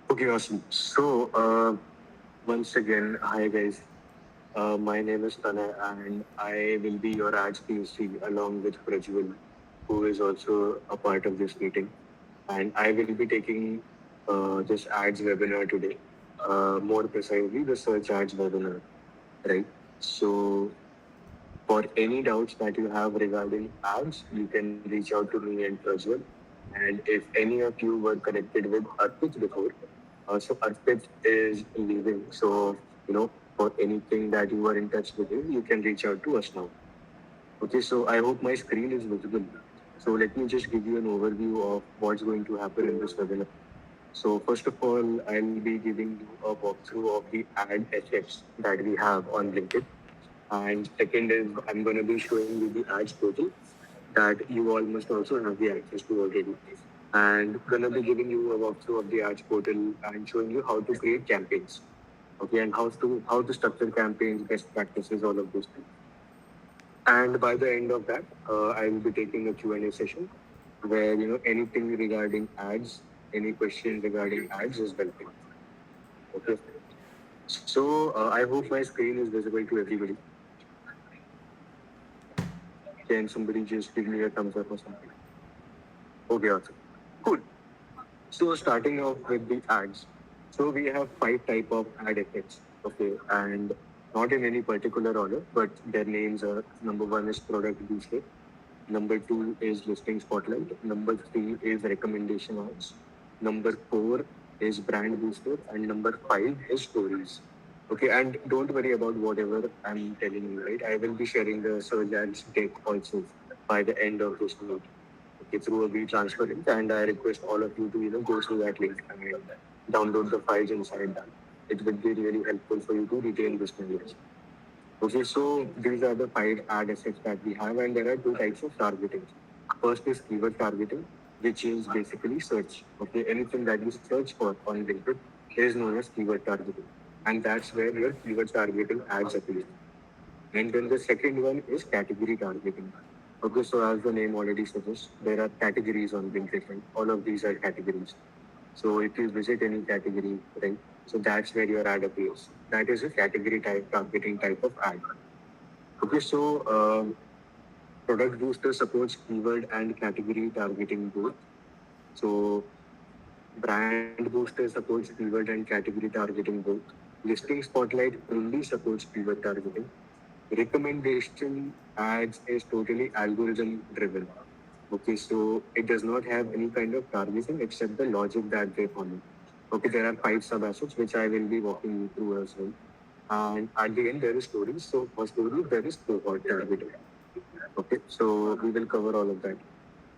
Okay, awesome. Once again, hi guys. My name is Tanay, and I will be your ads POC along with Prajwal, who is also a part of this meeting. And I will be taking this ads webinar today, more precisely the search ads webinar, right? So, for any doubts that you have regarding ads, you can reach out to me and Prajwal. And if any of you were connected with Arpit before, so Arpit is leaving. So, for anything that you are in touch with him, you can reach out to us now. Okay, so I hope my screen is visible. So let me just give you an overview of what's going to happen in this webinar. So first of all, I'll be giving you a walkthrough of the ad assets that we have on Blinkit. And second is I'm going to be showing you the ads portal that you all must also have the access to already. And going to be giving you a walkthrough of the ads portal and showing you how to create campaigns. Okay, and how to structure campaigns, best practices, all of those things. And by the end of that, I will be taking a Q&A session where anything regarding ads, any question regarding ads is welcome. Okay. So I hope my screen is visible to everybody. Can somebody just give me a thumbs up or something? Okay, awesome. Cool. So starting off with the ads. So we have five type of ad effects. Okay, and not in any particular order, but their names are: number one is product booster, number two is listing spotlight, number three is recommendation ads, number four is brand booster, and number five is stories. Okay, and don't worry about whatever I'm telling you, right? I will be sharing the search ads deck also by the end of this note. Okay, through a WeTransfer link, and I request all of you to go through that link and download the files inside that. It would be really helpful for you to retain this knowledge. Okay, so these are the five ad assets that we have, and there are two types of targeting. First is keyword targeting, which is basically search. Okay, anything that you search for on LinkedIn is known as keyword targeting, and that's where your keyword targeting ads appear. And then the second one is category targeting. Okay, so as the name already suggests, there are categories on LinkedIn. Right? All of these are categories. So if you visit any category, right, so that's where your ad appears. That is a category type targeting type of ad. Okay, so product booster supports keyword and category targeting both. So brand booster supports keyword and category targeting both. Listing spotlight only supports keyword targeting. Recommendation ads is totally algorithm driven. Okay, so it does not have any kind of targeting except the logic that they follow. Okay, there are five sub assets which I will be walking you through as well. And at the end, there is stories. So for stories, there is cohort targeting. Okay, so we will cover all of that.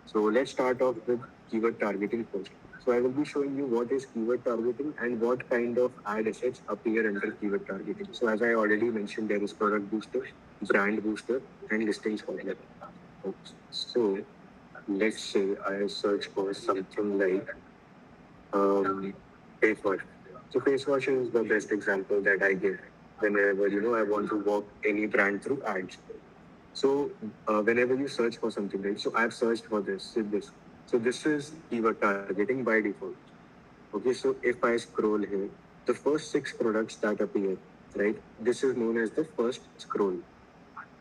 So let's start off with keyword targeting first. So I will be showing you what is keyword targeting and what kind of ad assets appear under keyword targeting. So as I already mentioned, there is product booster, brand booster, and listing spotlight. So let's say I search for something like face wash. So face wash is the best example that I give whenever I want to walk any brand through ads. So whenever you search for something, right? So I've searched for this. So this is keyword targeting by default. Okay, so if I scroll here, the first six products that appear, right? This is known as the first scroll.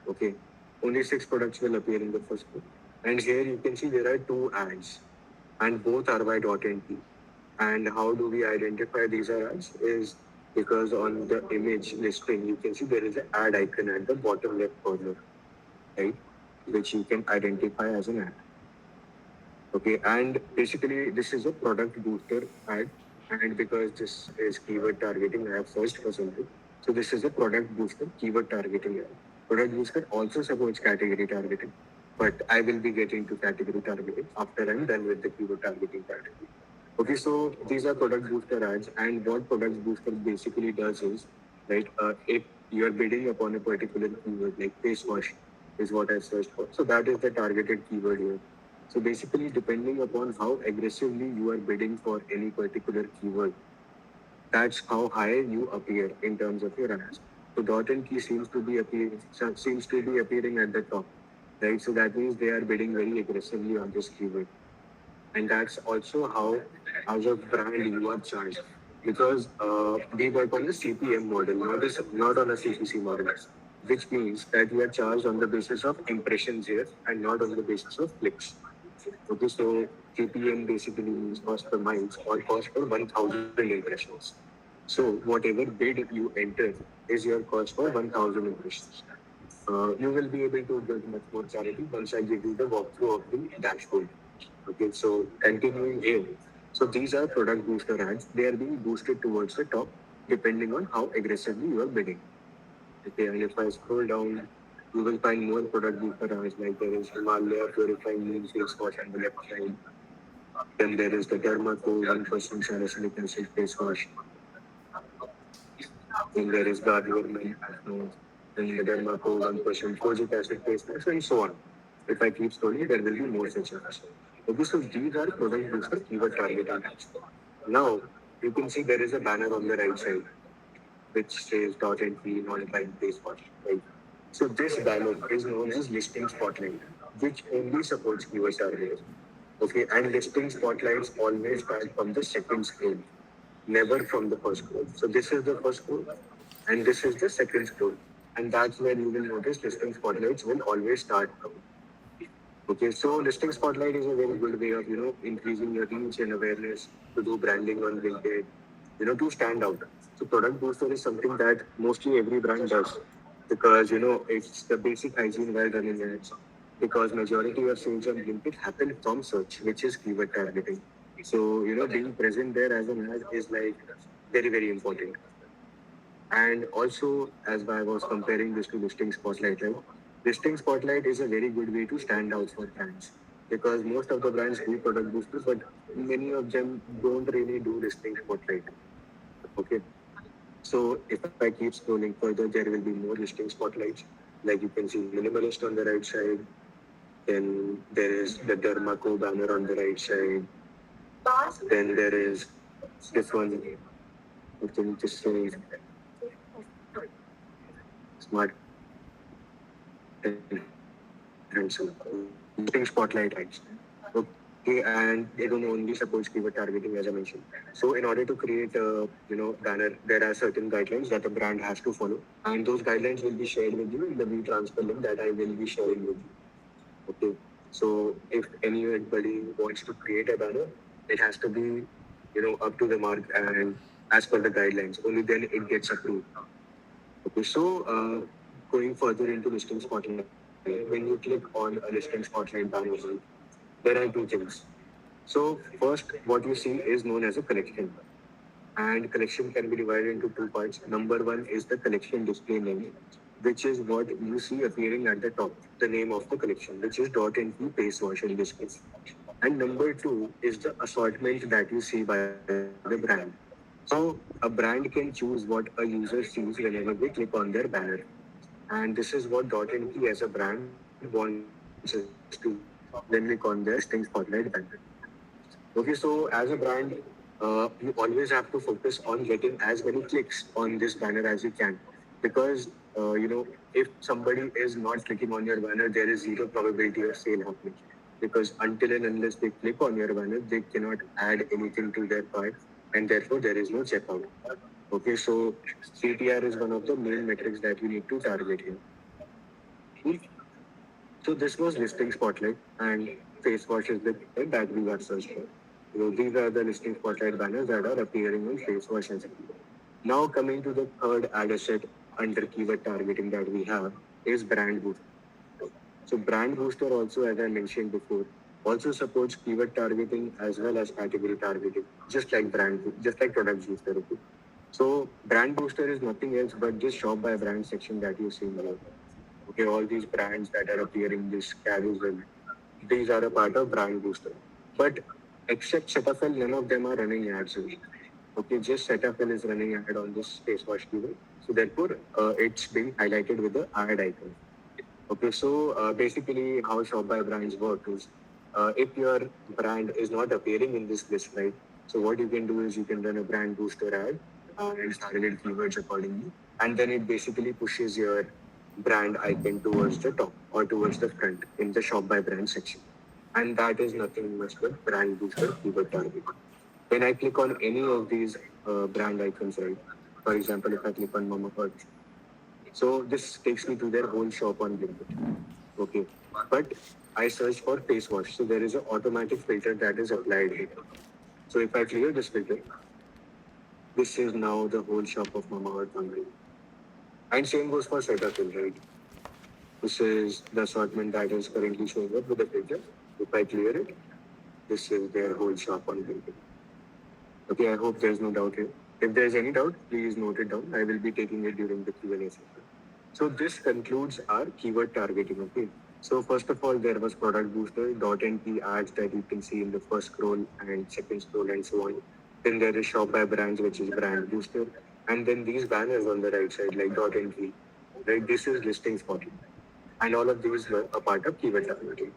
Okay, only six products will appear in the first scroll. And here you can see there are two ads, and both are by .NT. And how do we identify these are ads? Is because on the image listing, you can see there is an ad icon at the bottom left corner, right? Which you can identify as an ad. Okay, and basically this is a product booster ad, and because this is keyword targeting, I have searched for something. So this is a product booster keyword targeting ad. Product booster also supports category targeting, but I will be getting to category targeting after I'm done with the keyword targeting part. Okay, so these are product booster ads, and what product booster basically does is, right, if you are bidding upon a particular keyword like face wash, is what I searched for. So that is the targeted keyword here. So basically, depending upon how aggressively you are bidding for any particular keyword, that's how high you appear in terms of your ads. So dot and key seems to be appearing at the top, right? So that means they are bidding very aggressively on this keyword, and that's also how as a brand you are charged because we work on the CPM model, not on a CPC model, which means that we are charged on the basis of impressions here and not on the basis of clicks. Okay, so CPM basically means cost per miles or cost per 1,000 impressions. So whatever bid you enter is your cost for 1,000 impressions. You will be able to get much more clarity once I give you the walkthrough of the dashboard. Okay, so continuing here. So these are product booster ads. They are being boosted towards the top depending on how aggressively you are bidding. Okay, and if I scroll down, you will find more product booster ads like there is Himalaya Purifying Neem Face Wash on the left side. Then there is the Dermaco 1% salicylic acid face wash. Then there is Garnier Men Acne. Then the Dermaco 1% Kojic acid face wash and so on. If I keep scrolling, there will be more such ads. Okay, so these are product booster keyword targeting ads. Now, you can see there is a banner on the right side which says dot entry non-prime face wash. Right? So this banner is known as listing spotlight, which only supports keyword targeting. Okay, and listing spotlights always start from the second scroll, never from the first scroll. So this is the first scroll, and this is the second scroll. And that's where you will notice listing spotlights will always start from. Okay, so listing spotlight is a very good way of increasing your reach and awareness to do branding on Blinkit, to stand out. So product booster is something that mostly every brand does because it's the basic hygiene while running ads. Because majority of sales on Blinkit happen from search, which is keyword targeting. So being present there as an ad is like very important. And also, as I was comparing this to listing spotlight, right? Listing spotlight is a very good way to stand out for brands because most of the brands do product boosters, but many of them don't really do listing spotlight. Okay. So if I keep scrolling further, there will be more listing spotlights. Like you can see minimalist on the right side. Then there is the Dermaco banner on the right side. Then there is this one. You can just say smart handsome. Listing spotlight ads. Okay, and they don't only support keyword targeting as I mentioned. So in order to create a banner, there are certain guidelines that a brand has to follow, and those guidelines will be shared with you in the view transfer link that I will be sharing with you. Okay, so if anybody wants to create a banner, it has to be up to the mark and as per the guidelines. Only then it gets approved. Okay, so going further into listing spotlight, when you click on a listing spotlight banner, there are two things. So first, what you see is known as a collection, and collection can be divided into two parts. Number one is the collection display name, which is what you see appearing at the top, the name of the collection, which is dot NP face wash in this case. And number two is the assortment that you see by the brand. So a brand can choose what a user sees whenever they click on their banner. And this is what dot NP as a brand wants us to when we call their listing spotlight banner. Okay, so as a brand, you always have to focus on getting as many clicks on this banner as you can, because if somebody is not clicking on your banner, there is zero probability of sale happening. Because until and unless they click on your banner, they cannot add anything to their cart, and therefore there is no checkout. Okay, so CTR is one of the main metrics that you need to target here. So this was listing spotlight and face wash is the keyword that we got searched for. These are the listing spotlight banners that are appearing in face wash as a keyword. Now coming to the third ad asset under keyword targeting that we have is brand booster. So brand booster also, as I mentioned before, also supports keyword targeting as well as category targeting, just like product booster. Okay? So brand booster is nothing else but this shop by brand section that you see here. Okay, all these brands that are appearing this carousel, these are a part of brand booster. But except Cetaphil, none of them are running ads. Okay, just Cetaphil is running ad on this face wash keyword. So therefore, it's being highlighted with the ad icon. Okay, so basically how shop by brands work is if your brand is not appearing in this list, right? So what you can do is you can run a brand booster ad and target keywords accordingly. And then it basically pushes your brand icon towards the top or towards the front in the shop by brand section. And that is nothing much but brand booster keyword targeting. When I click on any of these brand icons, right? For example, if I click on Mama Earth, so this takes me to their whole shop on Blinkit. Okay. But I search for face wash. So there is an automatic filter that is applied here. So if I clear this filter, this is now the whole shop of Mama Earth only. And same goes for Cetaphil, right? This is the assortment that is currently showing up with the filter. If I clear it, this is their whole shop on Blinkit. Okay, I hope there's no doubt here. If there's any doubt, please note it down. I will be taking it during the Q&A session. So this concludes our keyword targeting. Okay. So first of all, there was product booster, dot and key ads that you can see in the first scroll and second scroll and so on. Then there is shop by brands, which is brand booster. And then these banners on the right side, like dot and key, right? This is listing spotting. And all of these were a part of keyword targeting.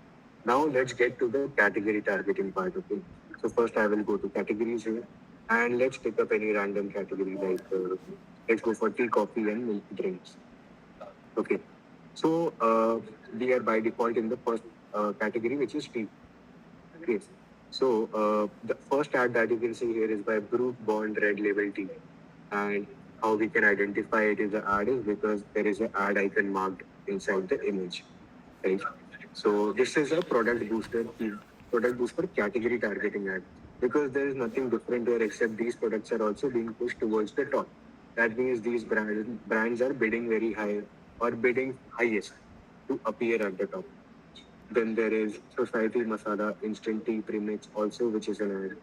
Now let's get to the category targeting part. Okay. So first I will go to categories here, and let's pick up any random category like let's go for tea, coffee, and milk drinks. Okay. So we are by default in the first category, which is tea. Okay. So the first ad that you can see here is by Brute Bond Red Label Tea. And how we can identify it is the ad is because there is an ad icon marked inside the image. Right. So this is a product booster category targeting ad because there is nothing different here except these products are also being pushed towards the top. That means these brands are bidding very high or bidding highest to appear at the top. Then there is Society Masala Instant Tea Premix also, which is an ad.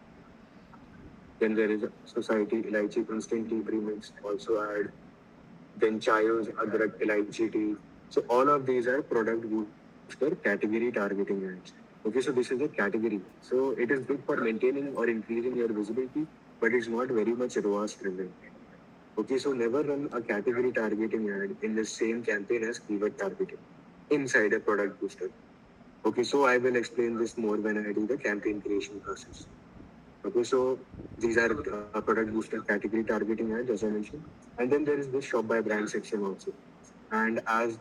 Then there is Society Elaichi Instant Tea Premix also ad. Then Chayos Adrak Elaichi Tea. So all of these are product booster category targeting ads. Okay, so this is a category. So it is good for maintaining or increasing your visibility, but it's not very much ROAS driven. Okay, so never run a category targeting ad in the same campaign as keyword targeting inside a product booster. Okay, so I will explain this more when I do the campaign creation process. Okay, so these are product booster category targeting ads, as I mentioned. And then there is this shop by brand section also. And as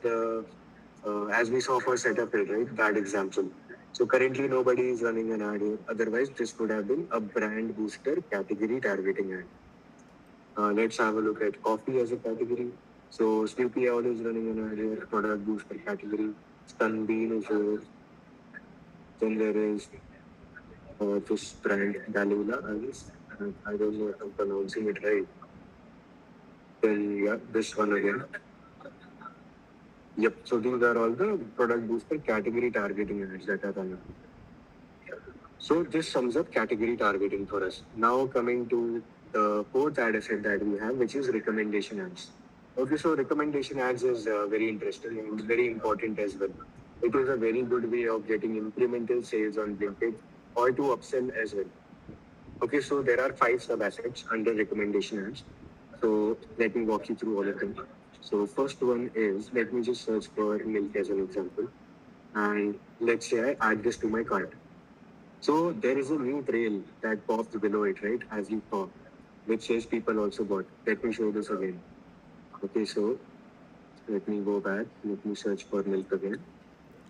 we saw for setup it, right, that example. So currently nobody is running an ad here. Otherwise, this would have been a brand booster category targeting ad. Let's have a look at coffee as a category. So Snoopy Owl is running an ad here, product booster category. Sunbeam is here. Then there is this brand Dalula, I guess. I don't know if I'm pronouncing it right. Then yeah, this one again. Yep. So these are all the product booster category targeting ads that are running. So this sums up category targeting for us. Now coming to the fourth ad asset that we have, which is recommendation ads. Okay, so recommendation ads is very interesting and very important as well. It is a very good way of getting incremental sales on Blinkit or to upsell as well. Okay, so there are 5 sub-assets under recommendation ads. So let me walk you through all of them. So first one is, let me just search for milk as an example. And let's say I add this to my cart. So there is a new trail that pops below it, right? As you saw, which says people also bought. Let me show this again. Okay, so let me go back. Let me search for milk again.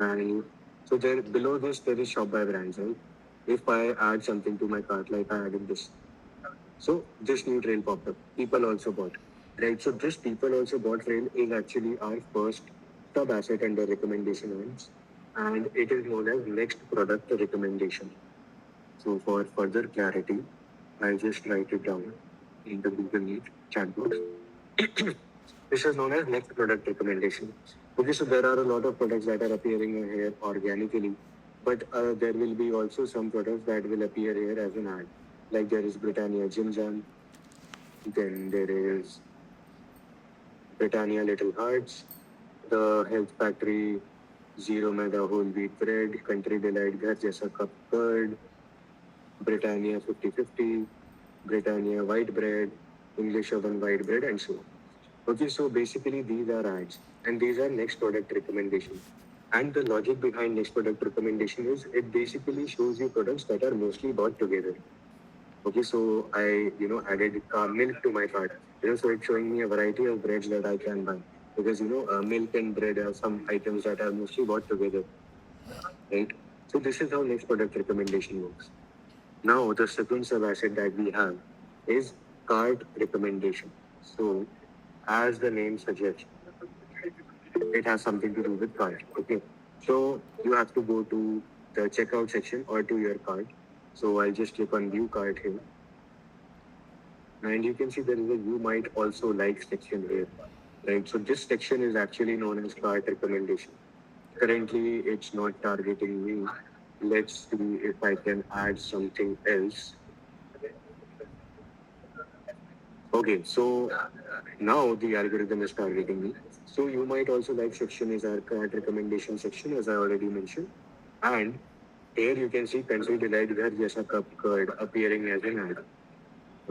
And so there below this there is shop by brands, right? If I add something to my cart, like I added this, so this new trail popped up. People also bought, right? So this people also bought trail is actually our first sub asset under recommendation ads, and it is known as next product recommendation. So for further clarity, I'll just write it down in the Google Meet chat box. This is known as next product recommendation. Okay, so there are a lot of products that are appearing here organically, but there will be also some products that will appear here as an ad. Like there is Britannia Jim Jam, then there is Britannia Little Hearts, the Health Factory Zero Mega Whole Wheat Bread, Country Delight Ghar Jaisa Cup Curd, Britannia 50/50, Britannia White Bread, English Oven White Bread, and so on. Okay, so basically these are ads and these are next product recommendation. And the logic behind next product recommendation is it basically shows you products that are mostly bought together. Okay, so I, added milk to my cart. So it's showing me a variety of breads that I can buy because, milk and bread are some items that are mostly bought together, right? So this is how next product recommendation works. Now, the second sub asset that we have is cart recommendation. So, as the name suggests, it has something to do with cart. Okay. So, you have to go to the checkout section or to your cart. So, I'll just click on view cart here. And you can see there is a you might also like section here. Right. So, this section is actually known as cart recommendation. Currently, it's not targeting me. Let's see if I can add something else. Okay, so now the algorithm is targeting me. So you might also like section is our card recommendation section, as I already mentioned. And here you can see country delight where Jessa Cup card appearing as an ad.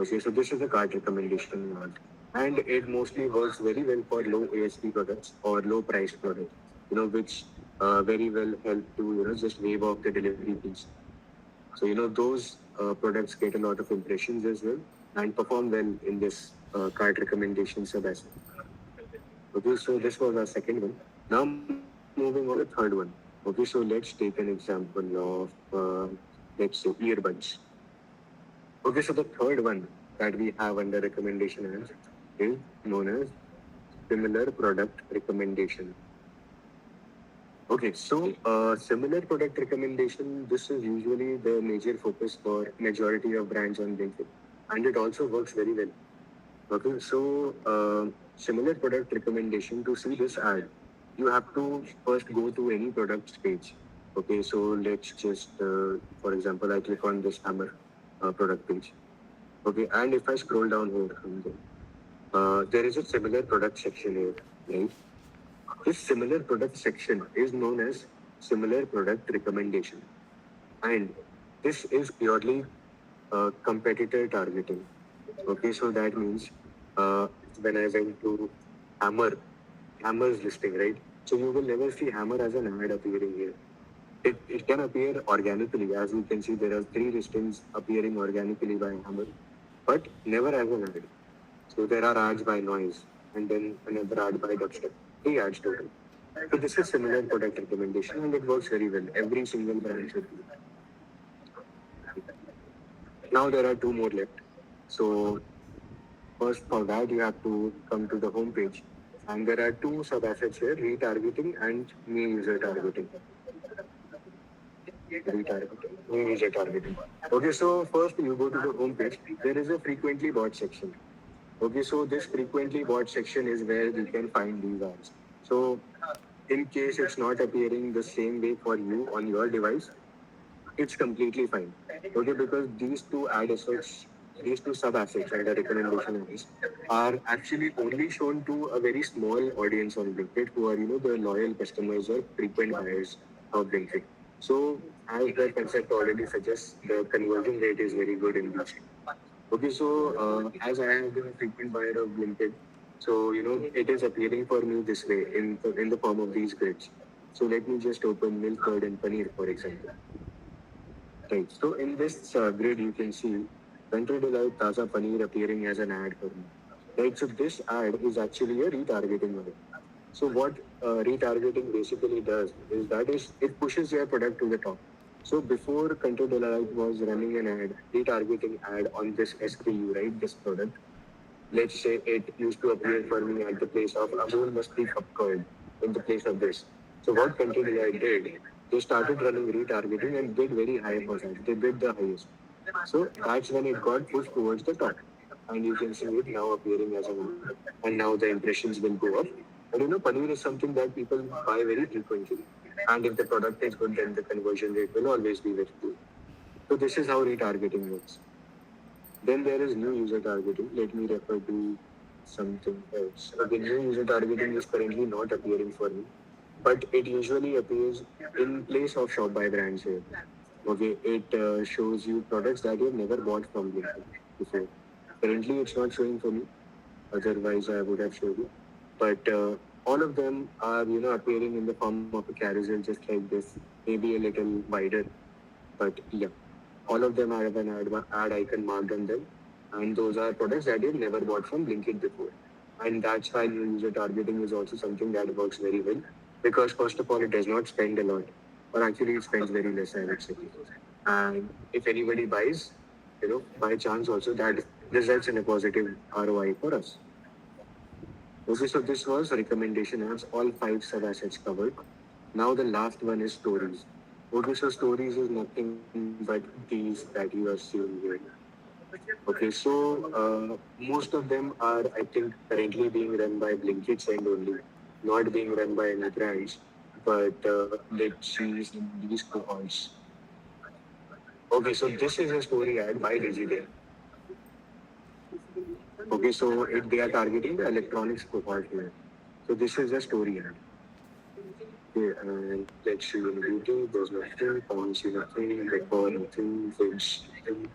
Okay, so this is a card recommendation ad. And it mostly works very well for low ASP products or low price products, which very well help to, just waive off the delivery fees. So, those products get a lot of impressions as well and perform well in this card recommendation sub as well. Okay, so this was our second one. Now moving on to the third one. Okay, so let's take an example let's say earbuds. Okay, so the third one that we have under recommendation is known as similar product recommendation. Okay, so similar product recommendation, this is usually the major focus for majority of brands on LinkedIn, and it also works very well. Okay, so similar product recommendation to see this ad, you have to first go to any product page. Okay, so let's just, for example, I click on this hammer product page. Okay, and if I scroll down here, there is a similar product section here, right? This similar product section is known as similar product recommendation. And this is purely competitor targeting. Okay, so that means uh, when I went to Hammer, Hammer's listing, right? So you will never see Hammer as an ad appearing here. It can appear organically. As you can see, there are three listings appearing organically by Hammer, but never as an ad. So there are ads by Noise and then another ad by Dubstep. Three ads total. So this is similar product recommendation and it works very well. Every single brand should do that. Now there are two more left. So first for that you have to come to the home page. And there are two sub assets here, retargeting and new user targeting. Retargeting, new user targeting. Okay, so first you go to the home page. There is a frequently bought section. Okay, so this frequently bought section is where you can find these ads. So in case it's not appearing the same way for you on your device, it's completely fine. Okay, because these two ad assets, these two sub assets under recommendation ads are actually only shown to a very small audience on Blinkit who are, the loyal customers or frequent buyers of Blinkit. So as the concept already suggests, the conversion rate is very good in this. Okay, so as I have been a frequent buyer of Blinkit, so it is appearing for me this way in the form of these grids. So let me just open milk, curd, and paneer, for example. Right. So in this grid, you can see Country Delight Taza Paneer appearing as an ad for me. Right. So this ad is actually a retargeting ad. So what retargeting basically does is it pushes your product to the top. So before Country Delight was running an ad, retargeting ad on this SKU, right, this product, let's say it used to appear for me at the place of Amul must be curd in the place of this. So what Country Delight did, they started running retargeting and did very high for that. They bid the highest. So that's when it got pushed towards the top. And you can see it now appearing as a winner. And now the impressions will go up. And paneer is something that people buy very frequently. And if the product is good, then the conversion rate will always be very good. So this is how retargeting works. Then there is new user targeting. Let me refer to something else. Okay, new user targeting is currently not appearing for me, but it usually appears in place of shop by brands here. Okay, it shows you products that you've never bought from Blinkit before. Currently, it's not showing for me. Otherwise, I would have showed you. But all of them are, appearing in the form of a carousel just like this, maybe a little wider. But yeah, all of them have an ad icon marked on them. And those are products that you've never bought from Blinkit before. And that's why new user targeting is also something that works very well. Because first of all, it does not spend a lot. Or actually, it spends very less, I would say. And if anybody buys, by chance also that results in a positive ROI for us. Okay, so this was recommendation as all five sub assets covered. Now the last one is stories. Okay, so stories is nothing but these that you are seeing here. Okay, so most of them are, I think, currently being run by Blinkit's end only, not being run by any brands. But let's see some of these cohorts. Okay, so this is a story ad by Digital. Okay, so they are targeting the electronics cohort here. So this is a story ad. Okay, and let's see in beauty, there's nothing, pharmacy nothing, decor nothing, foods nothing,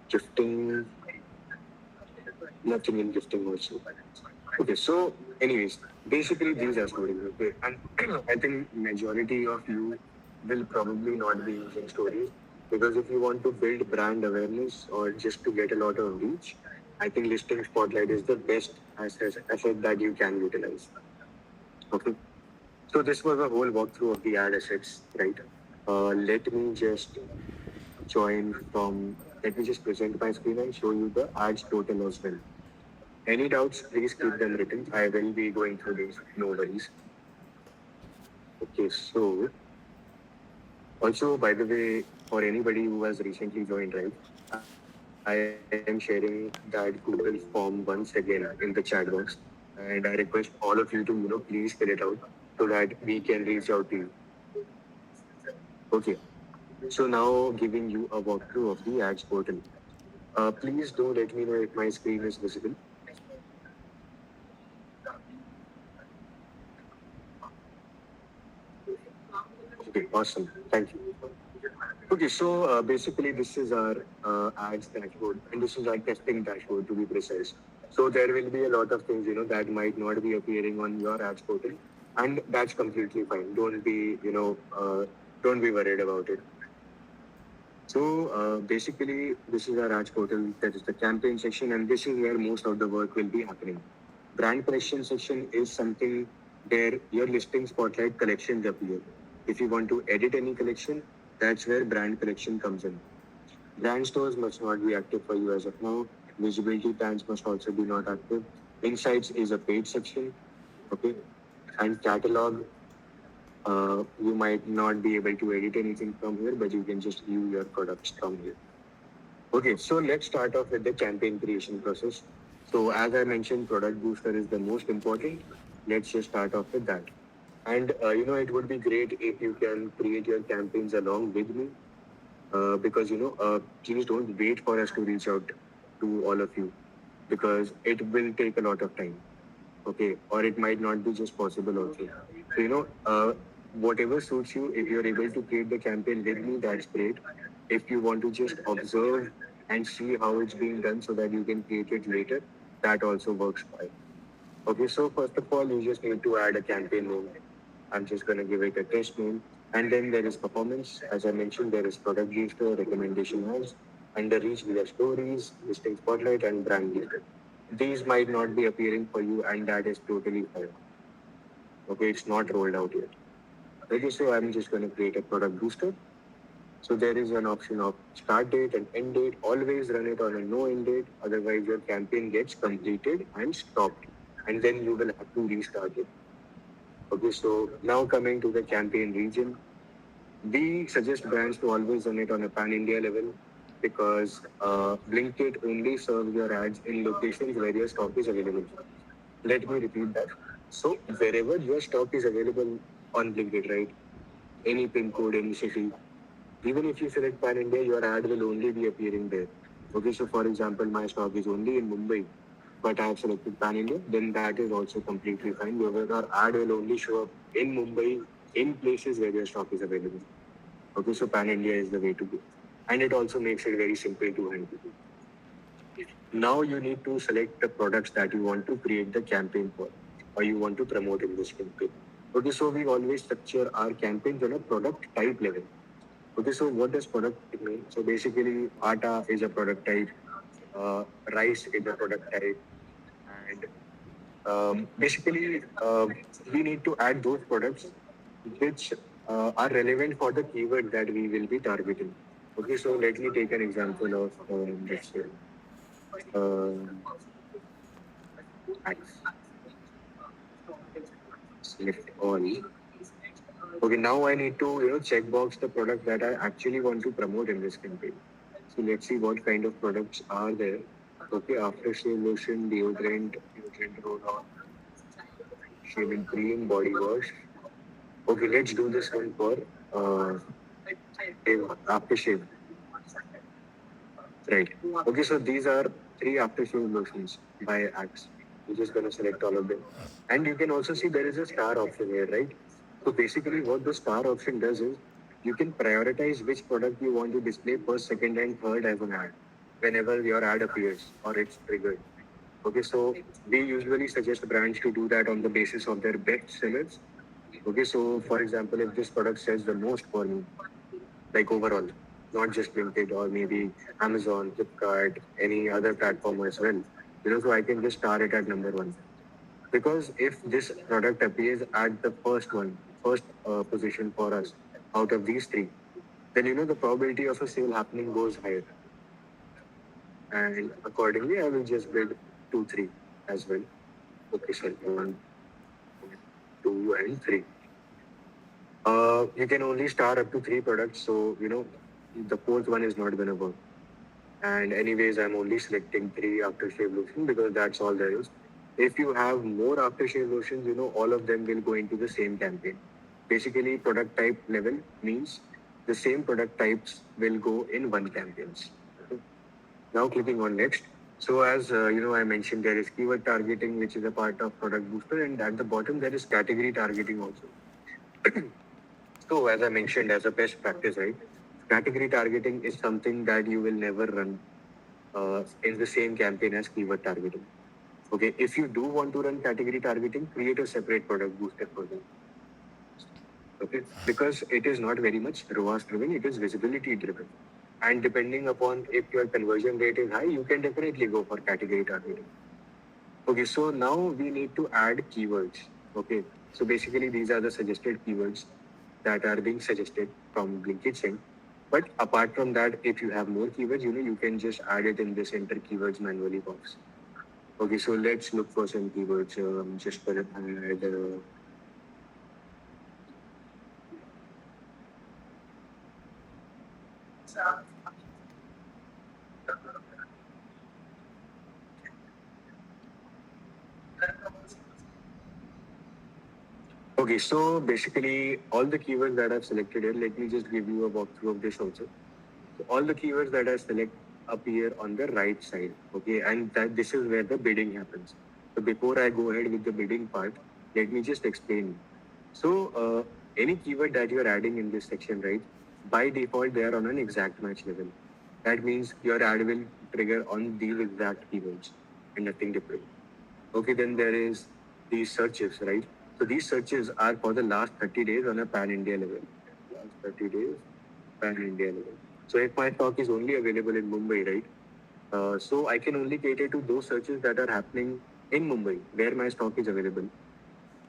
gifting, nothing in gifting also. Okay, so anyways, basically these are stories. Okay, and I think majority of you will probably not be using stories because if you want to build brand awareness or just to get a lot of reach, I think listing spotlight is the best asset that you can utilize. Okay, so this was a whole walkthrough of the ad assets, right? Let me just join from. Let me just present my screen and show you the ads total as well. Any doubts, please keep them written. I will be going through these, no worries. Okay, so also, by the way, for anybody who has recently joined, right, I am sharing that Google form once again in the chat box. And I request all of you to, please fill it out so that we can reach out to you. Okay, so now giving you a walkthrough of the ads portal. Please do let me know if my screen is visible. Okay, awesome. Thank you. Okay, so basically this is our ads dashboard and this is our testing dashboard to be precise. So there will be a lot of things, that might not be appearing on your ads portal and that's completely fine. Don't be worried about it. So basically this is our ads portal, that is the campaign section and this is where most of the work will be happening. Brand collection section is something where your listing spotlight collections appear. If you want to edit any collection, that's where brand collection comes in. Brand stores must not be active for you as of now. Visibility plans must also be not active. Insights is a paid section, okay? And catalog, you might not be able to edit anything from here, but you can just view your products from here. Okay, so let's start off with the campaign creation process. So as I mentioned, product booster is the most important. Let's just start off with that. And it would be great if you can create your campaigns along with me because please don't wait for us to reach out to all of you because it will take a lot of time. Okay, or it might not be just possible also. So whatever suits you, if you're able to create the campaign with me, that's great. If you want to just observe and see how it's being done so that you can create it later, that also works fine. Okay, so first of all, you just need to add a campaign name. I'm just going to give it a test name. And then there is performance. As I mentioned, there is product booster, recommendation ads, under reach via stories, listing spotlight, and brand booster. These might not be appearing for you, and that is totally fine. Okay, it's not rolled out yet. Okay, so I'm just going to create a product booster. So there is an option of start date and end date. Always run it on a no end date. Otherwise, your campaign gets completed and stopped. And then you will have to restart it. Okay, so now coming to the campaign region, we suggest brands to always run it on a pan-India level because Blinkit only serves your ads in locations where your stock is available. Let me repeat that. So wherever your stock is available on Blinkit, right? Any pin code, any city, even if you select Pan India, your ad will only be appearing there. Okay, so for example, my stock is only in Mumbai, but I have selected Pan India, then that is also completely fine. Your ad will only show up in Mumbai, in places where your stock is available. Okay, so Pan India is the way to go. And it also makes it very simple to handle. Now you need to select the products that you want to create the campaign for or you want to promote in this campaign. Okay, so we always structure our campaigns on a product type level. Okay, so what does product type mean? So basically, atta is a product type, rice is a product type, and basically, we need to add those products which are relevant for the keyword that we will be targeting. Okay, so let me take an example of let's say uh, ads. Select all. Okay, now I need to check box the product that I actually want to promote in this campaign. So let's see what kind of products are there. Okay, aftershave lotion, deodorant roll-on, shaving cream, body wash. Okay, let's do this one for uh, aftershave. Right. Okay, so these are three aftershave lotions by Axe. You're just gonna select all of them. And you can also see there is a star option here, right? So basically what the star option does is you can prioritize which product you want to display first, second, and third as an ad whenever your ad appears or it's triggered. Okay, so we usually suggest brands to do that on the basis of their best sellers. Okay, so for example, if this product sells the most for me, like overall, not just Blinkit or maybe Amazon, Flipkart, any other platform as well. So I can just star it at number one. Because if this product appears at the first position for us out of these three, then the probability of a sale happening goes higher. And accordingly, I will just bid 2, 3 as well. Okay, so 1, 2, and 3. You can only star up to three products, so the fourth one is not gonna work. And anyways, I'm only selecting three aftershave lotion because that's all there is. If you have more aftershave lotions, all of them will go into the same campaign. Basically, product type level means the same product types will go in one campaigns. Now clicking on next. So as I mentioned, there is keyword targeting, which is a part of product booster, and at the bottom there is category targeting also. So as I mentioned, as a best practice, right? Category targeting is something that you will never run in the same campaign as keyword targeting. Okay, if you do want to run category targeting, create a separate product booster for them. Okay, because it is not very much ROAS driven, it is visibility driven. And depending upon if your conversion rate is high, you can definitely go for category targeting. Okay, so now we need to add keywords. Okay, so basically these are the suggested keywords that are being suggested from Blinkit Sync. But apart from that, if you have more keywords, you can just add it in this enter keywords manually box. Okay, so let's look for some keywords. Just for add. Okay, so basically all the keywords that I've selected here, let me just give you a walkthrough of this also. So all the keywords that I select appear on the right side. Okay, and that this is where the bidding happens. So before I go ahead with the bidding part, let me just explain. So any keyword that you're adding in this section, right? By default, they are on an exact match level. That means your ad will trigger on these exact keywords and nothing different. Okay, then there is these searches, right? So these searches are for the last 30 days on a pan-India level. Last 30 days, pan-India level. So if my stock is only available in Mumbai, right? So I can only cater to those searches that are happening in Mumbai, where my stock is available.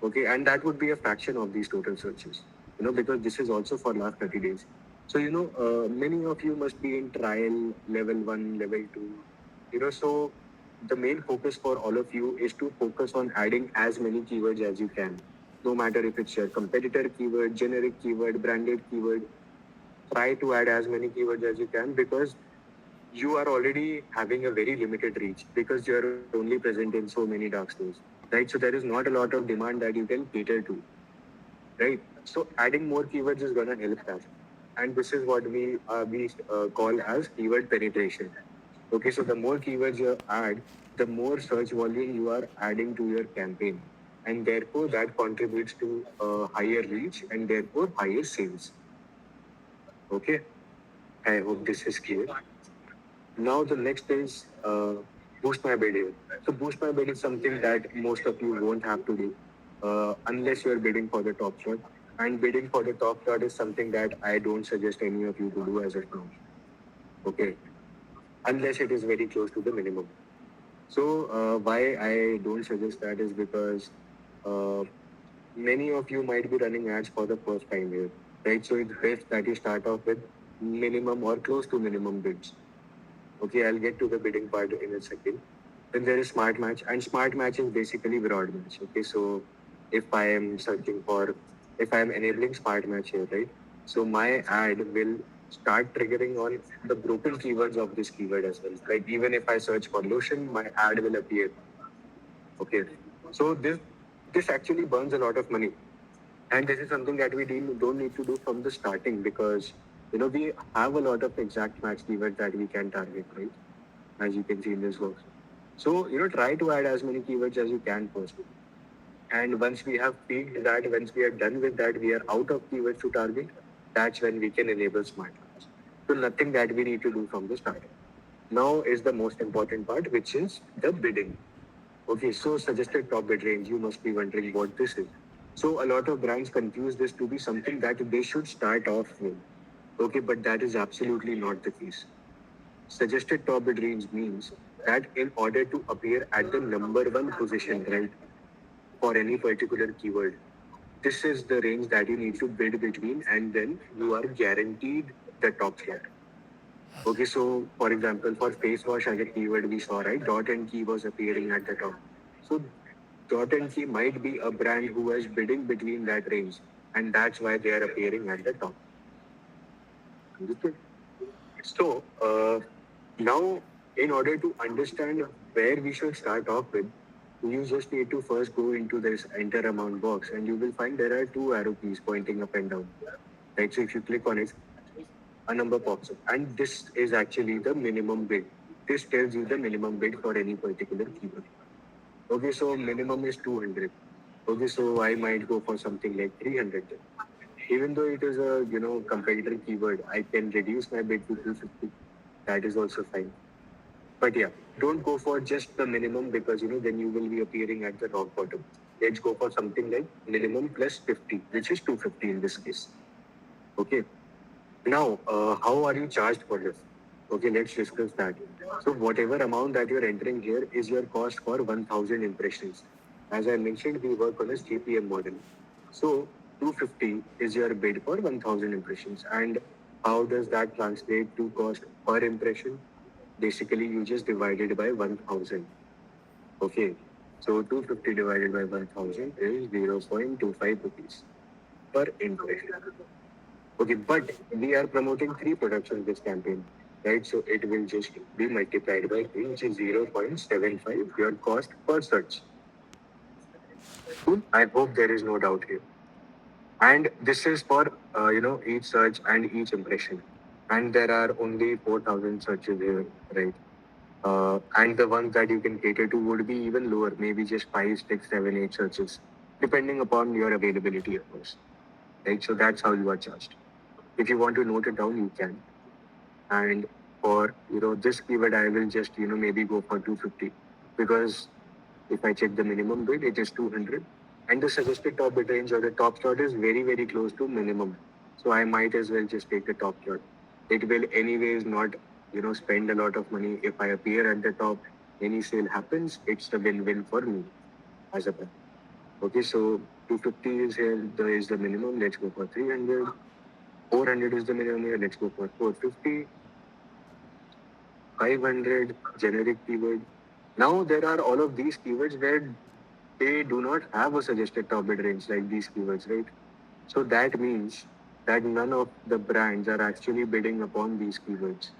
Okay, and that would be a fraction of these total searches, because this is also for last 30 days. So, many of you must be in trial level 1, level 2, so the main focus for all of you is to focus on adding as many keywords as you can. No matter if it's your competitor keyword, generic keyword, branded keyword, try to add as many keywords as you can because you are already having a very limited reach because you are only present in so many dark stores, right? So there is not a lot of demand that you can cater to, right? So adding more keywords is gonna help that, and this is what we call as keyword penetration. Okay, so the more keywords you add, the more search volume you are adding to your campaign, and therefore that contributes to higher reach and therefore higher sales. Okay, I hope this is clear. Now the next is boost my bid here. So boost my bid is something that most of you won't have to do unless you're bidding for the top shot. And bidding for the top shot is something that I don't suggest any of you to do as of now. Okay, unless it is very close to the minimum. So why I don't suggest that is because uh, many of you might be running ads for the first time here, right? So it's best that you start off with minimum or close to minimum bids. Okay, I'll get to the bidding part in a second. Then there is smart match, and smart match is basically broad match. Okay, so if I am searching for, if I am enabling smart match here, right? So my ad will start triggering on the broken keywords of this keyword as well. Like even if I search for lotion, my ad will appear. Okay, so this actually burns a lot of money, and this is something that we don't need to do from the starting because we have a lot of exact match keywords that we can target, right? As you can see in this works. So, try to add as many keywords as you can first. And once we have peaked that, once we are done with that, we are out of keywords to target, that's when we can enable smart ads. So nothing that we need to do from the start. Now is the most important part, which is the bidding. Okay, so suggested top bid range, you must be wondering what this is. So a lot of brands confuse this to be something that they should start off with. Okay, but that is absolutely not the case. Suggested top bid range means that in order to appear at the number one position, right, for any particular keyword, this is the range that you need to bid between, and then you are guaranteed the top slot. Okay, so for example, for face wash as a keyword we saw, right, dot and key was appearing at the top. So dot and key might be a brand who is bidding between that range, and that's why they are appearing at the top. Understood? So, now, in order to understand where we should start off with, you just need to first go into this enter amount box, and you will find there are two arrow keys pointing up and down. Right, so if you click on it, a number pops up, and this is actually the minimum bid. This tells you the minimum bid for any particular keyword. Okay, so minimum is 200. Okay, so I might go for something like 300. Even though it is a competitor keyword, I can reduce my bid to 250. That is also fine. But yeah, don't go for just the minimum because then you will be appearing at the rock bottom. Let's go for something like minimum plus 50, which is 250 in this case. Okay. Now, how are you charged for this? Okay, let's discuss that. So whatever amount that you're entering here is your cost for 1000 impressions. As I mentioned, we work on a CPM model. So 250 is your bid for 1000 impressions. And how does that translate to cost per impression? Basically, you just divide it by 1000. Okay. So 250 divided by 1000 is 0.25 rupees per impression. Okay, but we are promoting three products in this campaign, right? So it will just be multiplied by three, which is 0.75 your cost per search. Cool. I hope there is no doubt here. And this is for each search and each impression. And there are only 4,000 searches here, right? And the ones that you can cater to would be even lower, maybe just 5, 6, 7, 8 searches, depending upon your availability, of course. Right? So that's how you are charged. If you want to note it down, you can. And for this keyword, I will just maybe go for 250 because if I check the minimum bid, it is 200, and the suggested top bid range or the top slot is very very close to minimum. So I might as well just take the top slot. It will anyways not spend a lot of money if I appear at the top. Any sale happens, it's a win-win for me as a brand. Okay, so 250 is here. There is the minimum. Let's go for 300. 400 is the minimum here. Let's go for 450. 500 generic keyword. Now there are all of these keywords where they do not have a suggested top bid range like these keywords, right? So that means that none of the brands are actually bidding upon these keywords.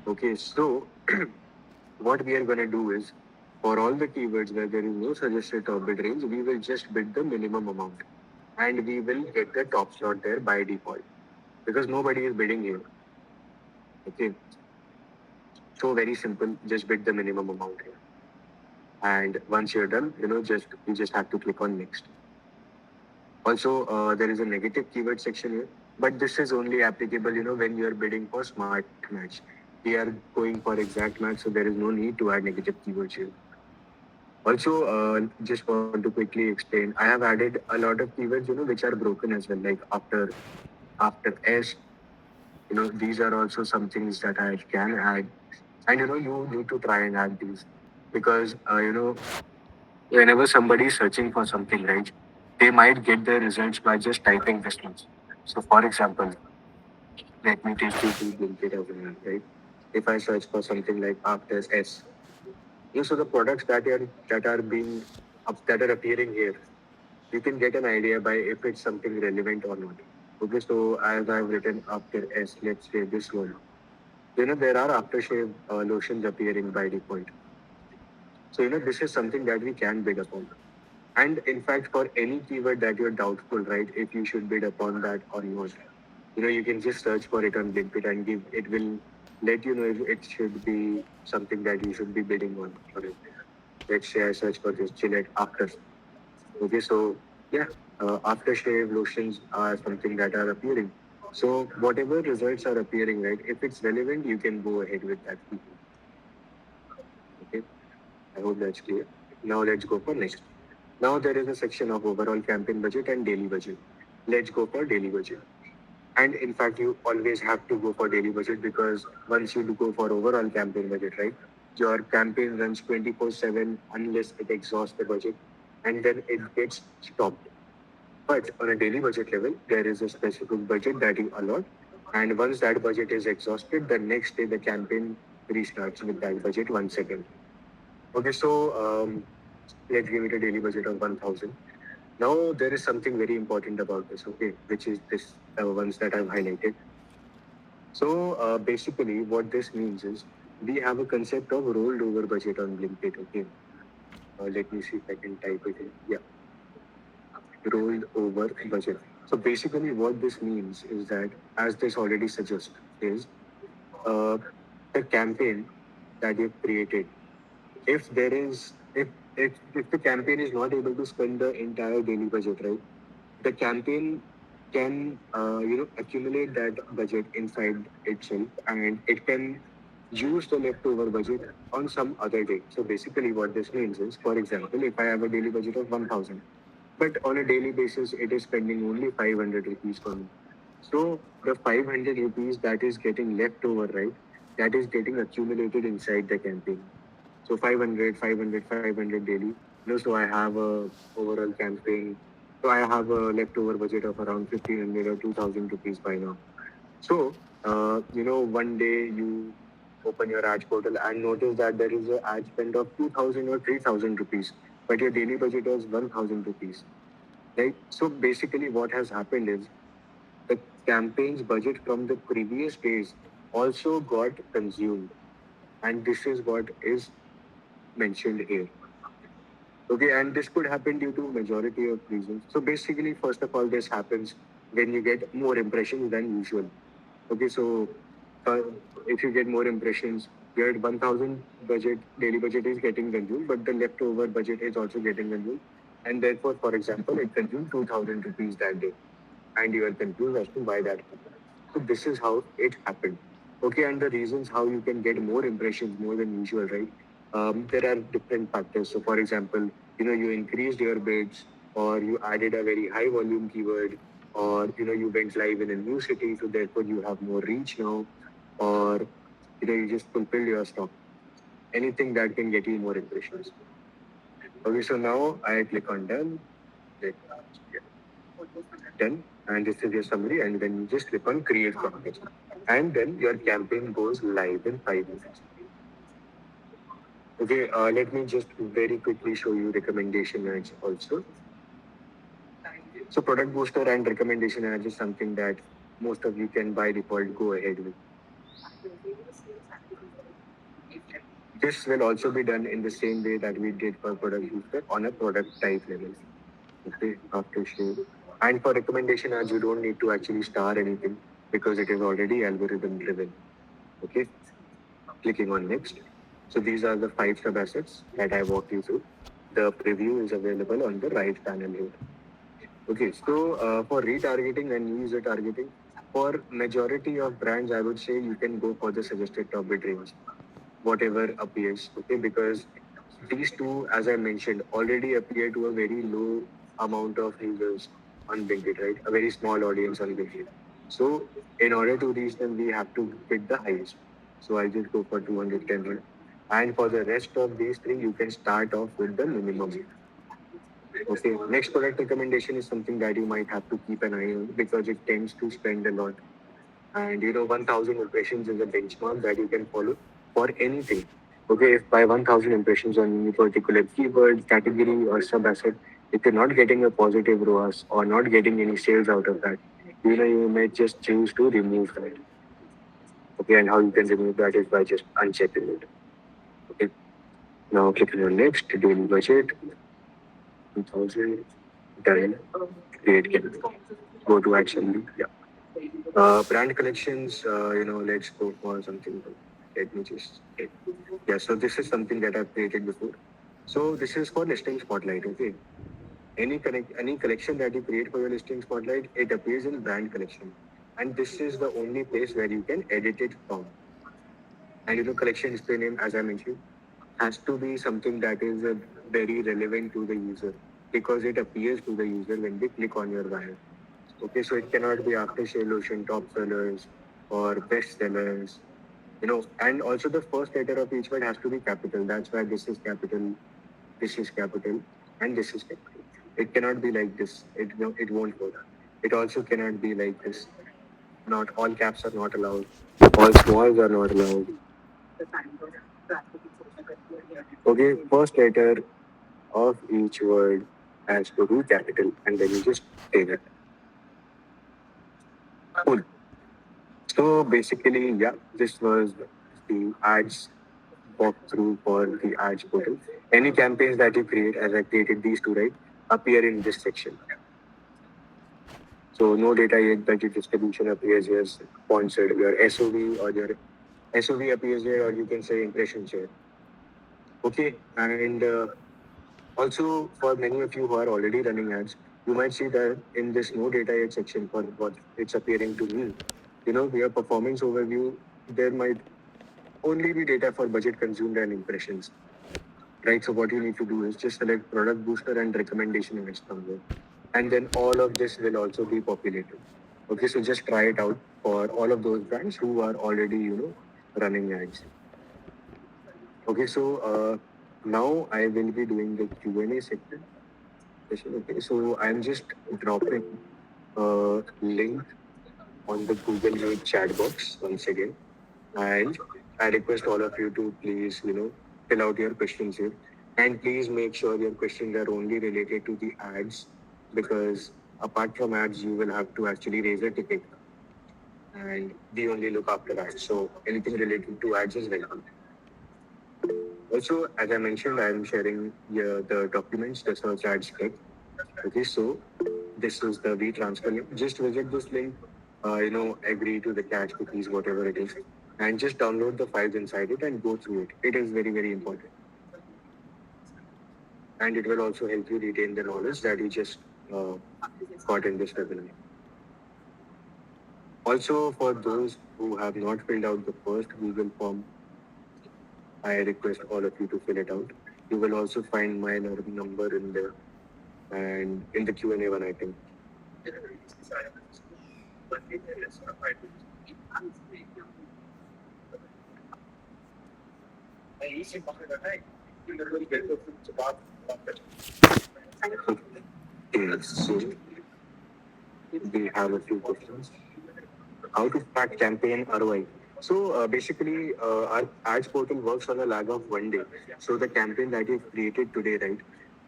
Okay, so what we are going to do is for all the keywords where there is no suggested top bid range, we will just bid the minimum amount and we will get the top slot there by default because nobody is bidding here. Okay, so very simple, just bid the minimum amount here. And once you're done, you just have to click on next. Also, there is a negative keyword section here, but this is only applicable, when you are bidding for smart match. We are going for exact match, so there is no need to add negative keywords here. Also, just want to quickly explain, I have added a lot of keywords, which are broken as well, like after S, these are also some things that I can add. And, you need to try and add these because, whenever somebody is searching for something, right, they might get their results by just typing this much. So, for example, let me take you to Blinkit as well, right? If I search for something like after S, so the products that are appearing here, you can get an idea by if it's something relevant or not. Okay, so as I've written after S, let's say this one. There are aftershave lotions appearing by default. So, this is something that we can bid upon. And in fact, for any keyword that you're doubtful, right, if you should bid upon that or not, you can just search for it on Blinkit and it will let you know if it should be something that you should be bidding on. Or let's say I search for this Gillette after. Okay, so yeah, aftershave lotions are something that are appearing. So whatever results are appearing, right, if it's relevant, you can go ahead with that. Okay, I hope that's clear. Now let's go for next. Now there is a section of overall campaign budget and daily budget. Let's go for daily budget. And in fact, you always have to go for daily budget because once you do go for overall campaign budget, right, your campaign runs 24/7 unless it exhausts the budget and then it gets stopped. But on a daily budget level, there is a specific budget that you allot. And once that budget is exhausted, the next day the campaign restarts with that budget once again. Okay, so let's give it a daily budget of 1,000. Now, there is something very important about this, okay, which is this ones that I've highlighted. So, basically, what this means is we have a concept of rolled over budget on Blinkit, okay. Let me see if I can type it in. Yeah, rolled over budget. So, basically, what this means is that, as this already suggests, is uh, the campaign that you've created if there is if the campaign is not able to spend the entire daily budget, right, the campaign can accumulate that budget inside itself and it can use the leftover budget on some other day. So basically what this means is, for example, if I have a daily budget of 1,000, but on a daily basis it is spending only 500 rupees for me, so the 500 rupees that is getting left over, right, that is getting accumulated inside the campaign. So 500, 500, 500 daily. So I have a overall campaign. So I have a leftover budget of around 1,500 or 2,000 rupees by now. So, one day you open your ads portal and notice that there is an ad spend of 2,000 or 3,000 rupees, but your daily budget is 1,000 rupees. Right? So basically what has happened is the campaign's budget from the previous days also got consumed. And this is what is mentioned here. Okay, and this could happen due to majority of reasons. So basically, first of all, this happens when you get more impressions than usual. Okay, so uh, if you get more impressions, your 1,000 budget, daily budget is getting consumed, but the leftover budget is also getting consumed. And therefore, for example, it consumed 2,000 rupees that day. And you are confused as to why that happened. So this is how it happened. Okay, and the reasons how you can get more impressions more than usual, right? There are different factors. So, for example, you increased your bids, or you added a very high volume keyword, or you went live in a new city, so therefore you have more reach now, or you just fulfilled your stock. Anything that can get you more impressions. Okay, so now I click on done. Click, yeah, done, and this is your summary, and then you just click on create content, and then your campaign goes live in 5 minutes. Okay, let me just very quickly show you recommendation ads also. So product booster and recommendation ads is something that most of you can by default go ahead with. This will also be done in the same way that we did for product booster on a product type level. Okay, after share. And for recommendation ads, you don't need to actually star anything because it is already algorithm driven. Okay, clicking on next. So these are the 5 sub assets that I walked you through. The preview is available on the right panel here. Okay, so for retargeting and new user targeting, for majority of brands, I would say you can go for the suggested top bid range, whatever appears. Okay, because these two, as I mentioned, already appear to a very low amount of users on Blinkit, right? A very small audience on Blinkit. So in order to reach them, we have to bid the highest. So I'll just go for 210. And for the rest of these three, you can start off with the minimum. Okay, next product recommendation is something that you might have to keep an eye on because it tends to spend a lot. And 1,000 impressions is a benchmark that you can follow for anything. Okay, if by 1,000 impressions on any particular keyword, category, or sub asset, if you're not getting a positive ROAS or not getting any sales out of that, you may just choose to remove that. Okay, and how you can remove that is by just unchecking it. Okay, now clicking on next, daily budget, 2,000, done, create campaign. Go to action. Yeah. Brand collections, let's go for something. Let me just. Yeah, so this is something that I've created before. So this is for listing spotlight. Okay, any collection that you create for your listing spotlight, it appears in brand collection, and this is the only place where you can edit it from. And collection display name, as I mentioned, has to be something that is very relevant to the user because it appears to the user when they click on your banner. Okay, so it cannot be aftershave lotion, top sellers, or best sellers. And also the first letter of each word has to be capital. That's why this is capital, and this is capital. It cannot be like this. It won't work. It also cannot be like this. Not all caps are not allowed. All smalls are not allowed. Okay, first letter of each word has to be capital, and then you just take it. Cool. So basically, yeah, this was the ads walkthrough for the ads portal. Any campaigns that you create, as I created these two, right, appear in this section. So no data yet, but your distribution appears here, sponsored, your SOV or your SOV appears here, or you can say impression share. Okay, and also for many of you who are already running ads, you might see that in this no data yet section for what it's appearing to me. Your performance overview, there might only be data for budget consumed and impressions. Right, so what you need to do is just select product booster and recommendation image from there. And then all of this will also be populated. Okay, so just try it out for all of those brands who are already, running ads. Okay, so now I will be doing the Q&A section. Okay, so I'm just dropping a link on the Google Meet chat box once again. And I request all of you to please, fill out your questions here. And please make sure your questions are only related to the ads because apart from ads, you will have to actually raise a ticket and we only look after ads. So anything related to ads is welcome. Also, as I mentioned, I am sharing the documents, the search ads spec. Okay, so this is the transfer link. Just visit this link, agree to the cache cookies, whatever it is, and just download the files inside it and go through it. It is very, very important. And it will also help you retain the knowledge that you just got in this webinar. Also, for those who have not filled out the first Google form, I request all of you to fill it out. You will also find my number in there and in the Q&A one, I think. Yes, so we have a few questions. How to track campaign ROI? So basically, our ads portal works on a lag of 1 day. So the campaign that you've created today, right?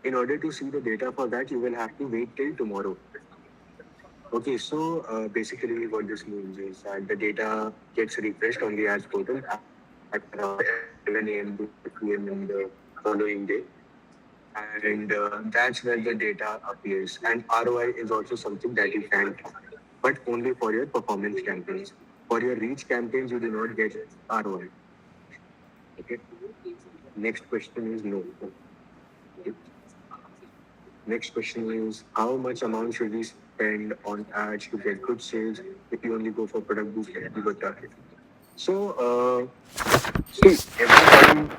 In order to see the data for that, you will have to wait till tomorrow. Okay, so basically what this means is that the data gets refreshed on the ads portal at around 11 a.m. to 2 p.m. in the following day. And that's where the data appears. And ROI is also something that you can track, but only for your performance campaigns. For your reach campaigns, you do not get ROI. Okay. Next question is no. Okay. Next question is how much amount should we spend on ads to get good sales if you only go for product boost and good target? So, see, every time.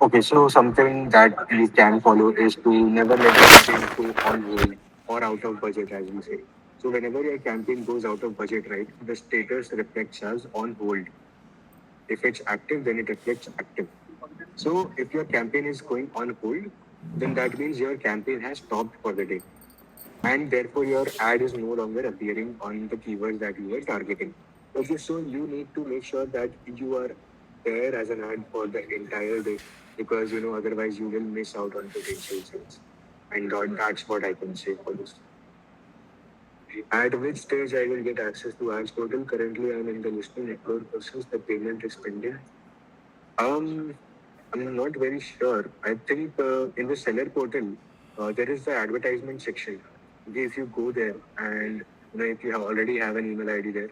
Okay, so something that you can follow is to never let your campaign go on hold or out of budget, as we say. So whenever your campaign goes out of budget, right, the status reflects as on hold. If it's active, then it reflects active. So if your campaign is going on hold, then that means your campaign has stopped for the day. And therefore your ad is no longer appearing on the keywords that you were targeting. Okay, so you need to make sure that you are there as an ad for the entire day because otherwise you will miss out on potential sales. And that's what I can say for this. At which stage I will get access to ads total? Currently, I'm in the listing upload process. The payment is pending. Um, I'm not very sure. I think in the seller portal, there is the advertisement section. Okay, if you go there and if you already have an email ID there,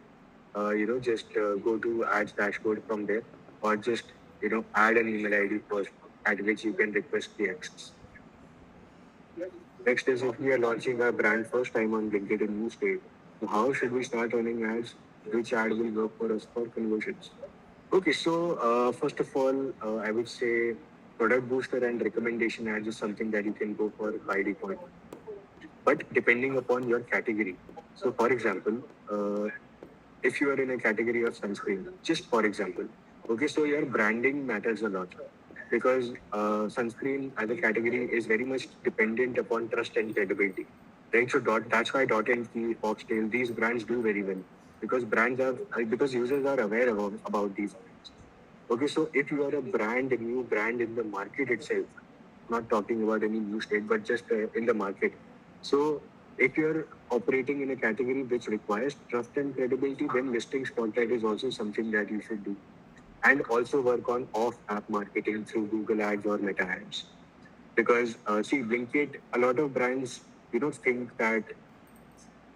just go to ads dashboard from there, or just add an email ID first, at which you can request the access. Next is if we are launching our brand first time on Blinkit in new state. So how should we start running ads? Which ad will work for us for conversions? Okay, so first of all, I would say product booster and recommendation ads is something that you can go for by default. But depending upon your category. So, for example, if you are in a category of sunscreen, just for example, okay, so your branding matters a lot because sunscreen as a category is very much dependent upon trust and credibility, right? So that's why Dot and Key, Foxtail, these brands do very well because because users are aware about these brands. Okay, so if you are a new brand in the market itself, not talking about any new state, but just in the market. So if you're operating in a category which requires trust and credibility, then listing spotlight is also something that you should do. And also work on off-app marketing through Google Ads or Meta Ads. Because see, Blinkit, a lot of brands, think that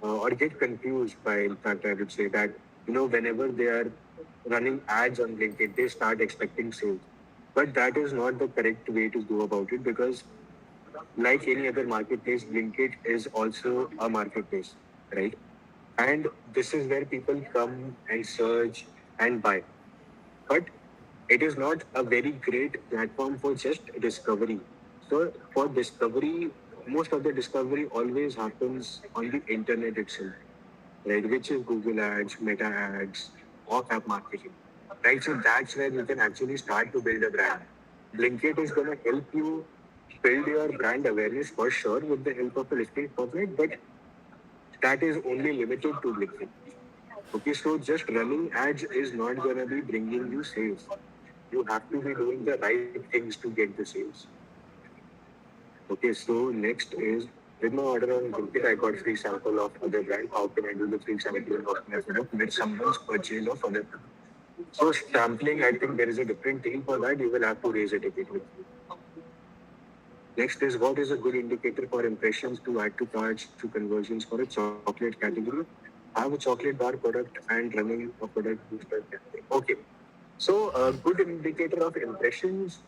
or get confused by, in fact, I would say that, whenever they are running ads on Blinkit, they start expecting sales. But that is not the correct way to go about it because like any other marketplace, Blinkit is also a marketplace, right? And this is where people come and search and buy. But it is not a very great platform for just discovery. So for discovery, most of the discovery always happens on the internet itself, right? Which is Google Ads, Meta Ads, or app marketing, right? So that's where you can actually start to build a brand. Blinkit is going to help you build your brand awareness for sure with the help of a listing spotlight, but that is only limited to Blinkit. Okay, so just running ads is not going to be bringing you sales. You have to be doing the right things to get the sales. Okay, so next is with my order on Blinkit, I got free sample of other brand. How can I do the free sampling of my product with someone's purchase of other product? So sampling, I think there is a different team for that. You will have to raise a ticket with me. Next is what is a good indicator for impressions to add to carts to conversions for a chocolate category? Have a chocolate bar product and running a product booster campaign. Okay. So a good indicator of impressions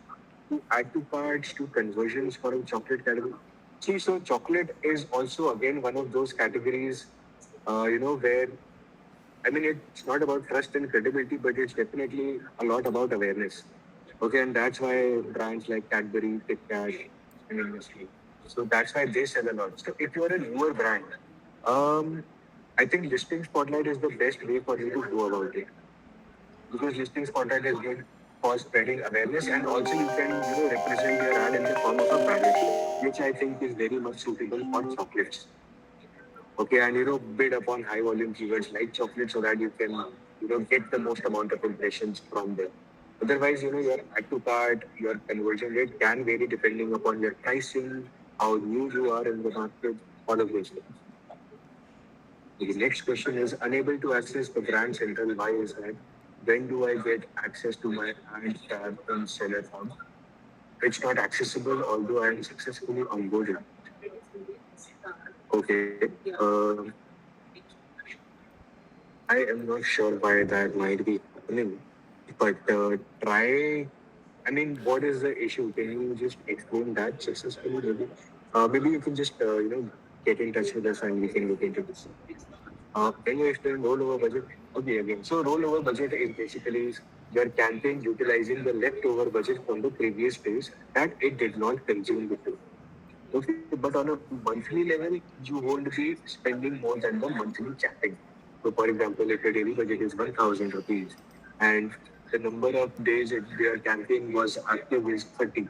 to add to carts to conversions for a chocolate category. See, so chocolate is also again one of those categories, where I mean, it's not about trust and credibility, but it's definitely a lot about awareness. Okay, and that's why brands like Cadbury, Kit Kat, and Nestle. So that's why they sell a lot. So if you're a newer brand, um, I think listing spotlight is the best way for you to go about it because listing spotlight is good for spreading awareness, and also you can represent your ad in the form of a banner, which I think is very much suitable for chocolates. Okay, and bid upon high volume keywords like chocolate so that you can get the most amount of impressions from there. Otherwise, your add to cart, your conversion rate can vary depending upon your pricing, how new you are in the market, all of those things. The next question is unable to access the brand central. Why is that? When do I get access to my ad tab in seller hub? It's not accessible although I am successfully onboarded. Okay. I am not sure why that might be happening, but try. I mean, what is the issue? Can you just explain that successfully? Maybe you can just get in touch with us and we can look into this. Can you explain rollover budget? Okay, again. So rollover budget is basically your campaign utilizing the leftover budget from the previous phase that it did not consume before. Okay, but on a monthly level, you won't be spending more than the monthly capping. So, for example, if your daily budget is 1,000 rupees and the number of days your campaign was active is 30,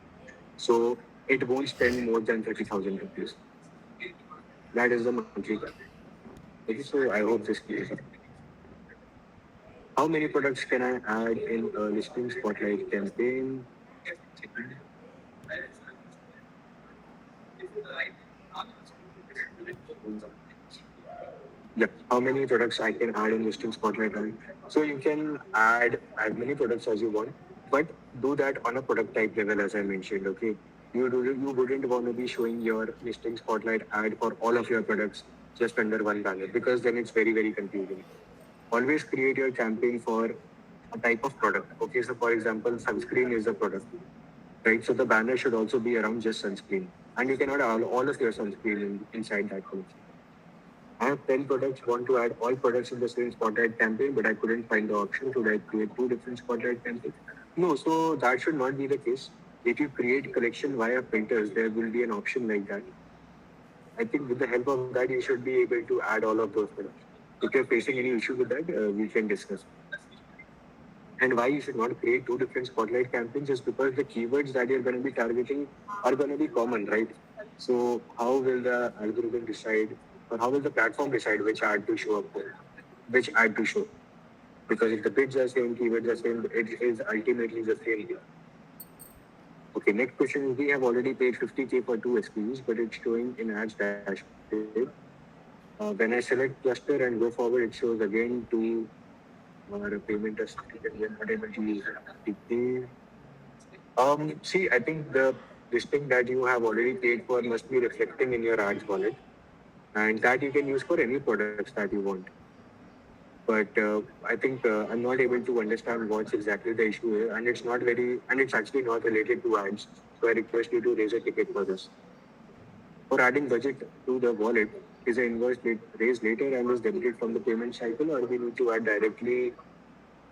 so it won't spend more than 30,000 rupees. That is the monthly capping. Okay, so I hope this clears up. How many products can I add in a listing spotlight campaign? Yep. How many products I can add in listing spotlight on? So you can add as many products as you want, but do that on a product type level, as I mentioned. Okay. You wouldn't want to be showing your listing spotlight ad for all of your products just under one banner because then it's very confusing. Always create your campaign for a type of product. Okay. So for example, sunscreen is a product, right? So the banner should also be around just sunscreen, and you cannot add all of your sunscreen inside that collection. I have 10 products, want to add all products in the same spotlight campaign, but I couldn't find the option. Should I create two different spotlight campaigns? No, so that should not be the case. If you create collection via filters, there will be an option like that. I think with the help of that, you should be able to add all of those products. If you're facing any issue with that, we can discuss. And why you should not create two different spotlight campaigns is because the keywords that you're going to be targeting are going to be common, right? So how will the algorithm decide, or how will the platform decide which ad to show up for, which ad to show? Because if the bids are same, keywords are same, it is ultimately the same. Okay, next question is we have already paid 50K for two SKUs, but it's showing in ads dashboard. When I select cluster and go forward, it shows again to our payment as we are not able to use it. See, I think the listing that you have already paid for must be reflecting in your ads wallet, and that you can use for any products that you want. But I think I'm not able to understand what's exactly the issue here, and it's actually not related to ads. So I request you to raise a ticket for this. For adding budget to the wallet, is an invoice raised later and is debited from the payment cycle, or we need to add directly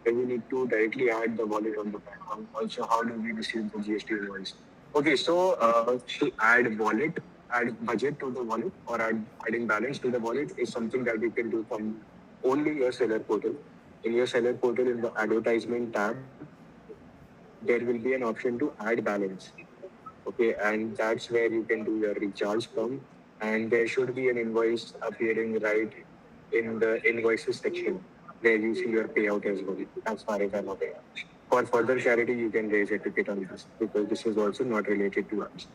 then we need to directly add the wallet on the platform. Also, how do we receive the GST invoice? Okay, so to add wallet, add budget to the wallet or adding balance to the wallet is something that you can do from only your seller portal. In your seller portal, in the advertisement tab, there will be an option to add balance. Okay, and that's where you can do your recharge from. And there should be an invoice appearing right in the invoices section where you see your payout as well, as far as I'm aware. For further clarity, you can raise a ticket on this because this is also not related to us.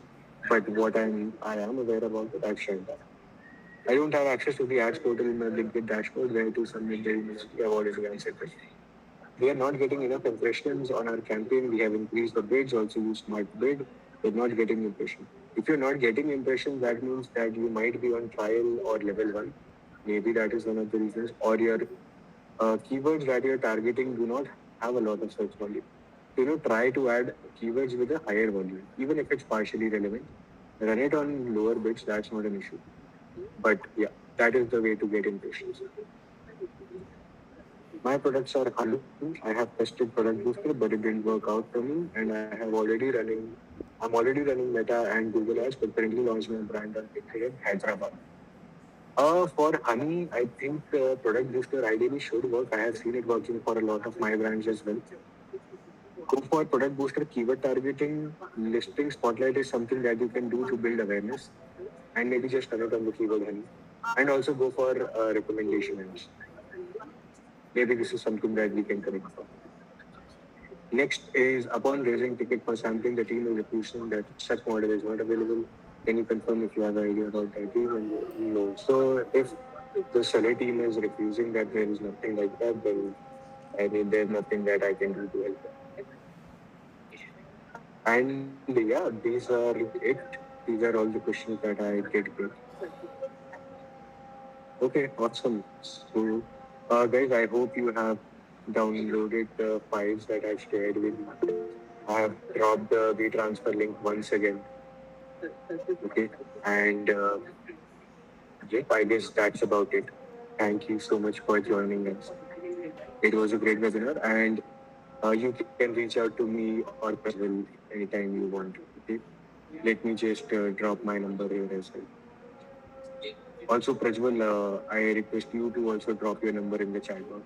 But I am aware about it, I've shared that. I don't have access to the ads portal in my Blinkit dashboard where to submit the emails. We have already answered this. We are not getting enough impressions on our campaign. We have increased the bids, also use smart bid. We're not getting impression. If you're not getting impressions, that means that you might be on trial or level one. Maybe that is one of the reasons. Or your keywords that you're targeting do not have a lot of search volume. Try to add keywords with a higher volume, even if it's partially relevant. Run it on lower bids, that's not an issue. But yeah, that is the way to get impressions. My products are Halu. I have tested product booster, but it didn't work out for me. And I'm already running Meta and Google Ads, but currently launching my brand on Blinkit, Hyderabad. For Honey, I think product booster ideally should work. I have seen it working for a lot of my brands as well. Go for product booster keyword targeting. Listing spotlight is something that you can do to build awareness and maybe just run it on the keyword Honey. And also go for recommendation ads. Maybe this is something that we can connect for. Next is upon raising ticket for sampling, the team is refusing that such model is not available. Can you confirm if you have an idea about that team? And no. So if the seller team is refusing that there is nothing like that, then I mean there's nothing that I can do to help them. And yeah, these are it. These are all the questions that I did get. Okay, awesome. So, guys, I hope you have downloaded the files that I shared with you. I have dropped the transfer link once again. Okay, and yep, I guess that's about it. Thank you so much for joining us. It was a great webinar, and you can reach out to me or Prajwal anytime you want. Okay, let me just drop my number here as well. Also, Prajwal, I request you to also drop your number in the chat box.